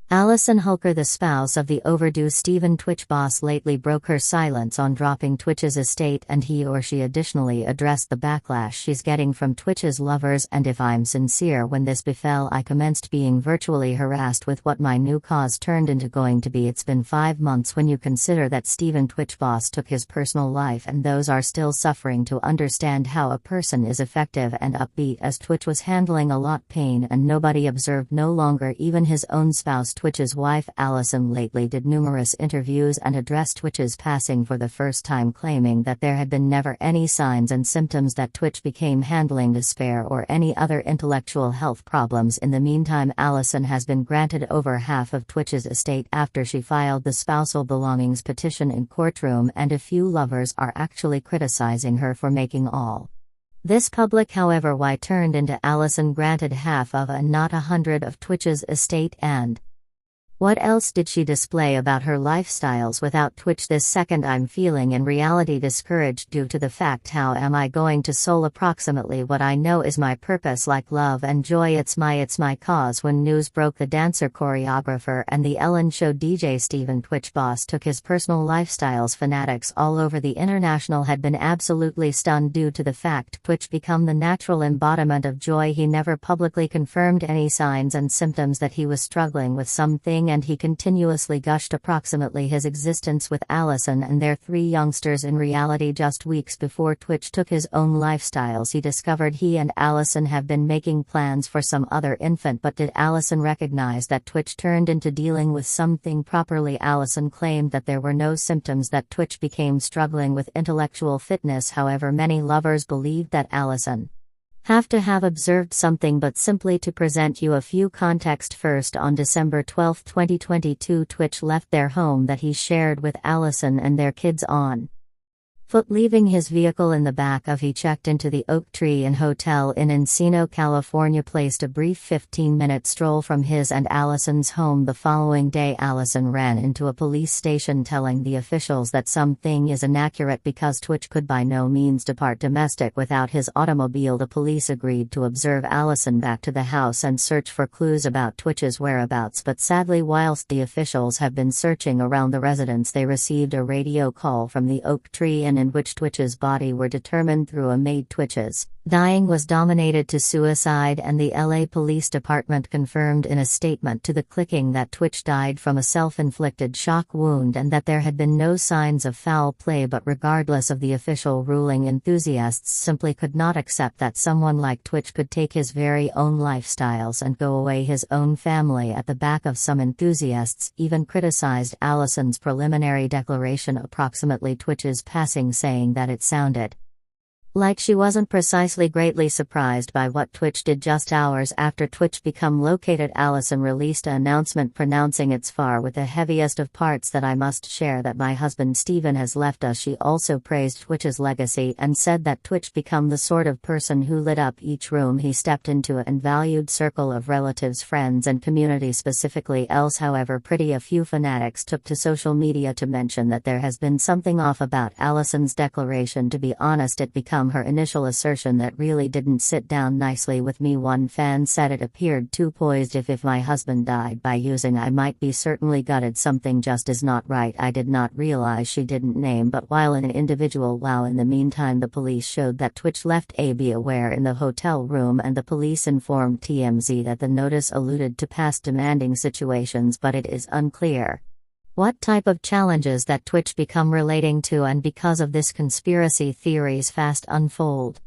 Allison Holker, the spouse of the overdue Steven Twitch boss, lately broke her silence on dropping Twitch's estate, and he or she additionally addressed the backlash she's getting from Twitch's lovers. "And if I'm sincere, when this befell, I commenced being virtually harassed with what my new cause turned into going to be. It's been 5 months when you consider that Steven Twitch boss took his personal life and those are still suffering to understand how a person is effective and upbeat as Twitch was handling a lot pain and nobody observed, no longer even his own spouse." Twitch's wife Allison lately did numerous interviews and addressed Twitch's passing for the first time, claiming that there had been never any signs and symptoms that Twitch became handling despair or any other intellectual health problems. In the meantime, Allison has been granted over half of Twitch's estate after she filed the spousal belongings petition in courtroom, and a few lovers are actually criticizing her for making all this public. However, why turned into Allison granted half of and not 100 of Twitch's estate, and what else did she display about her lifestyles without Twitch? This second, I'm feeling in reality discouraged due to the fact, how am I going to soul approximately what I know is my purpose, like love and joy? It's my cause. When news broke the dancer, choreographer and the Ellen Show DJ Steven Twitch boss took his personal lifestyles, fanatics all over the international had been absolutely stunned due to the fact Twitch become the natural embodiment of joy. He never publicly confirmed any signs and symptoms that he was struggling with something, and he continuously gushed approximately his existence with Allison and their 3 youngsters. In reality, just weeks before Twitch took his own lifestyles, he discovered he and Allison have been making plans for some other infant. But did Allison recognize that Twitch turned into dealing with something properly? Allison claimed that there were no symptoms that Twitch became struggling with intellectual fitness. However, many lovers believed that Allison have observed something. But simply to present you a few context, first, on December 12, 2022, Twitch left their home that he shared with Allison and their kids on foot, leaving his vehicle in the back of. He checked into the Oak Tree Inn Hotel in Encino, California, placed a brief 15-minute stroll from his and Allison's home. The following day, Allison ran into a police station telling the officials that something is inaccurate because Twitch could by no means depart domestic without his automobile. The police agreed to observe Allison back to the house and search for clues about Twitch's whereabouts, but sadly, whilst the officials have been searching around the residence, they received a radio call from the Oak Tree Inn in which Twitch's body were determined through a maid. Twitch's dying was dominated to suicide, and the LA Police Department confirmed in a statement to the clicking that Twitch died from a self-inflicted shock wound and that there had been no signs of foul play. But regardless of the official ruling, enthusiasts simply could not accept that someone like Twitch could take his very own lifestyles and go away his own family at the back of. Some enthusiasts even criticized Allison's preliminary declaration approximately Twitch's passing, saying that it sounded like she wasn't precisely greatly surprised by what Twitch did. Just hours after Twitch become located, Allison released an announcement pronouncing it's far with the heaviest of parts that I must share that my husband Steven has left us. She also praised Twitch's legacy and said that Twitch become the sort of person who lit up each room he stepped into and valued circle of relatives, friends and community specifically else. However, pretty a few fanatics took to social media to mention that there has been something off about Allison's declaration. To be honest, it became her initial assertion that really didn't sit down nicely with me. One fan said it appeared too poised. If my husband died by using, I might be certainly gutted. Something just is not right. I did not realize. She didn't name but while an individual. Wow. In the meantime, the police showed that Twitch left a "Be aware" in the hotel room, and the police informed TMZ that the notice alluded to past demanding situations, but it is unclear what type of challenges that Twitch become relating to, and because of this, conspiracy theories fast unfold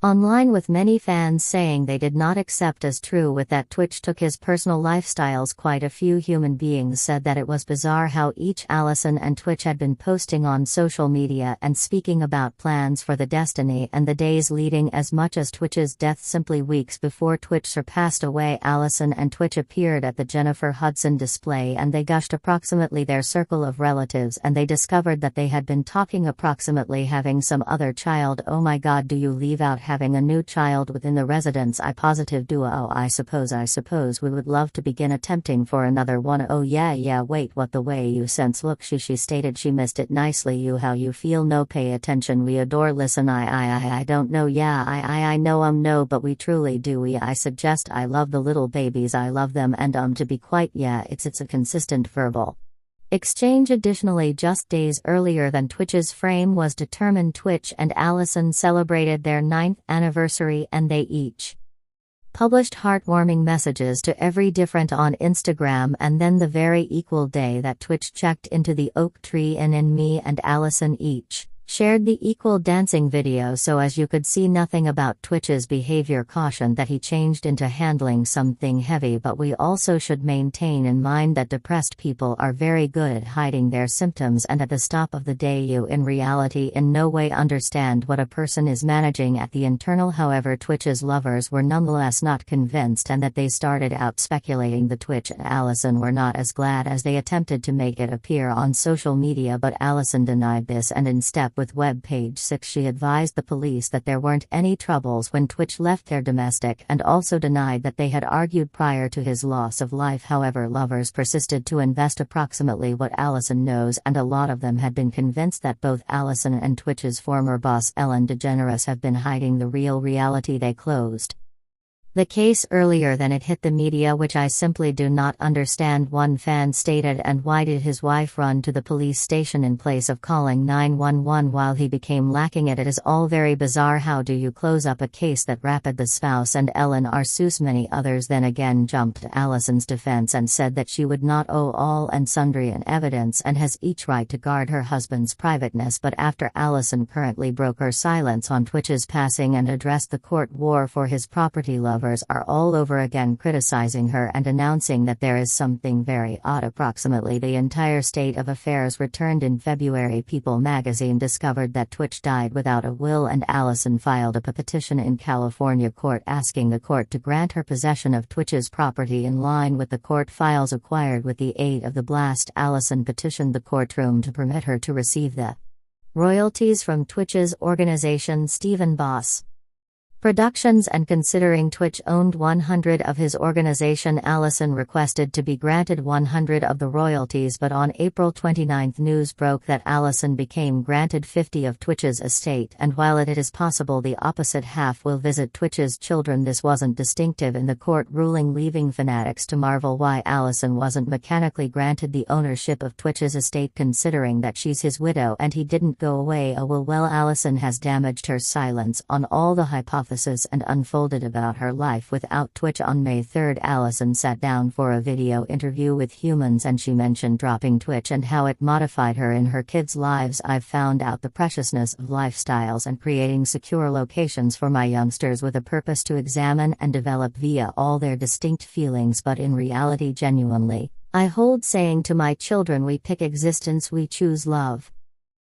online, with many fans saying they did not accept as true with that Twitch took his personal lifestyles. Quite a few human beings said that it was bizarre how each Allison and Twitch had been posting on social media and speaking about plans for the destiny and the days leading as much as Twitch's death. Simply weeks before Twitch passed away, Allison and Twitch appeared at the Jennifer Hudson display and they gushed approximately their circle of relatives, and they discovered that they had been talking approximately having some other child. Oh my god, do you leave out having a new child within the residence. I positive duo. I suppose we would love to begin attempting for another one. Oh yeah, wait, what the way you sense look, she stated she missed it nicely. You how you feel, no pay attention, we adore. Listen, I don't know, yeah, I know no, but we truly do. I suggest I love the little babies, I love them, and to be quite, yeah, it's a consistent verbal exchange. Additionally, just days earlier than Twitch's frame was determined, Twitch and Allison celebrated their 9th anniversary, and they each published heartwarming messages to every different on Instagram. And then the very equal day that Twitch checked into the oak tree, and me and Allison each shared the equal dancing video. So as you could see, nothing about Twitch's behavior cautioned that he changed into handling something heavy, but we also should maintain in mind that depressed people are very good at hiding their symptoms, and at the stop of the day you in reality in no way understand what a person is managing at the internal. However, Twitch's lovers were nonetheless not convinced, and that they started out speculating that Twitch and Allison were not as glad as they attempted to make it appear on social media. But Allison denied this, and in step with web page 6 she advised the police that there weren't any troubles when Twitch left their domestic, and also denied that they had argued prior to his loss of life. However, lovers persisted to invest approximately what Allison knows, and a lot of them had been convinced that both Allison and Twitch's former boss Ellen DeGeneres have been hiding the real reality. They closed the case earlier than it hit the media, which I simply do not understand, one fan stated. And why did his wife run to the police station in place of calling 911 while he became lacking it? It is all very bizarre. How do you close up a case that rapid? The spouse and Ellen are sus. Many others then again jumped to Allison's defense and said that she would not owe all and sundry in evidence and has each right to guard her husband's privateness. But after Allison currently broke her silence on Twitch's passing and addressed the court war for his property, lovers are all over again criticizing her and announcing that there is something very odd. Approximately the entire state of affairs returned in February. People magazine discovered that Twitch died without a will, and Allison filed a petition in California court asking the court to grant her possession of Twitch's property in line with the court files acquired with the aid of the blast. Allison petitioned the courtroom to permit her to receive the royalties from Twitch's organization Stephen Boss Productions, and considering Twitch owned 100 of his organization, Allison requested to be granted 100 of the royalties. But on April 29 news broke that Allison became granted 50 of Twitch's estate, and while it is possible the opposite half will visit Twitch's children, this wasn't distinctive in the court ruling, leaving fanatics to marvel why Allison wasn't mechanically granted the ownership of Twitch's estate, considering that she's his widow and he didn't go away. Well, Allison has damaged her silence on all the hypotheses and unfolded about her life without Twitch. On May 3, Allison sat down for a video interview with Humans, and she mentioned dropping Twitch and how it modified her in her kids' lives. I've found out the preciousness of lifestyles and creating secure locations for my youngsters with a purpose to examine and develop via all their distinct feelings. But in reality, genuinely, I hold saying to my children, we pick existence, we choose love.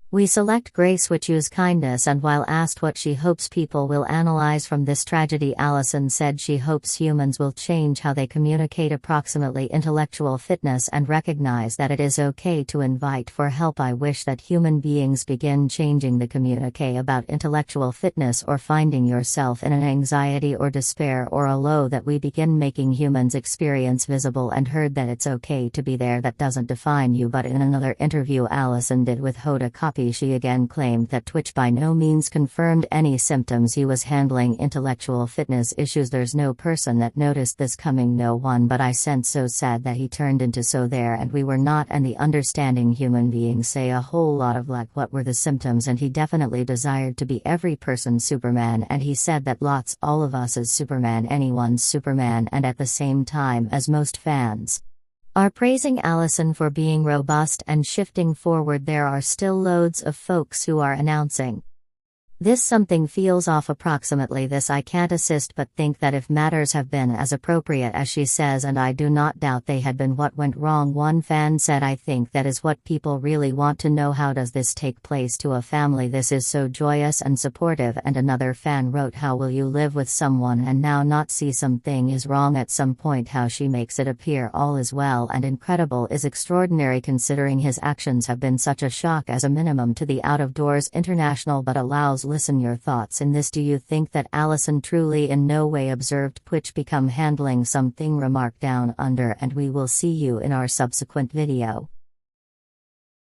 We select grace, we choose kindness. And while asked what she hopes people will analyze from this tragedy, Allison said she hopes humans will change how they communicate approximately intellectual fitness and recognize that it is okay to invite for help. I wish that human beings begin changing the communique about intellectual fitness or finding yourself in an anxiety or despair or a low, that we begin making humans experience visible and heard, that it's okay to be there, that doesn't define you. But in another interview Allison did with Hoda Copy, she again claimed that Twitch by no means confirmed any symptoms he was handling intellectual fitness issues. There's no person that noticed this coming, no one, but I sense so sad that he turned into so there and we were not. And the understanding human beings say a whole lot of like what were the symptoms, and he definitely desired to be every person's Superman, and he said that lots, all of us is Superman, anyone's Superman. And at the same time, as most fans are praising Allison for being robust and shifting forward, there are still loads of folks who are announcing this something feels off. Approximately this, I can't assist but think that if matters have been as appropriate as she says, and I do not doubt they had been, what went wrong? One fan said, I think that is what people really want to know. How does this take place to a family? This is so joyous and supportive. And another fan wrote, how will you live with someone and now not see something is wrong at some point? How she makes it appear all is well and incredible is extraordinary, considering his actions have been such a shock as a minimum to the out of doors international, but allows listen your thoughts in this. Do you think that Allison truly in no way observed Twitch become handling something? Remark down under and we will see you in our subsequent video.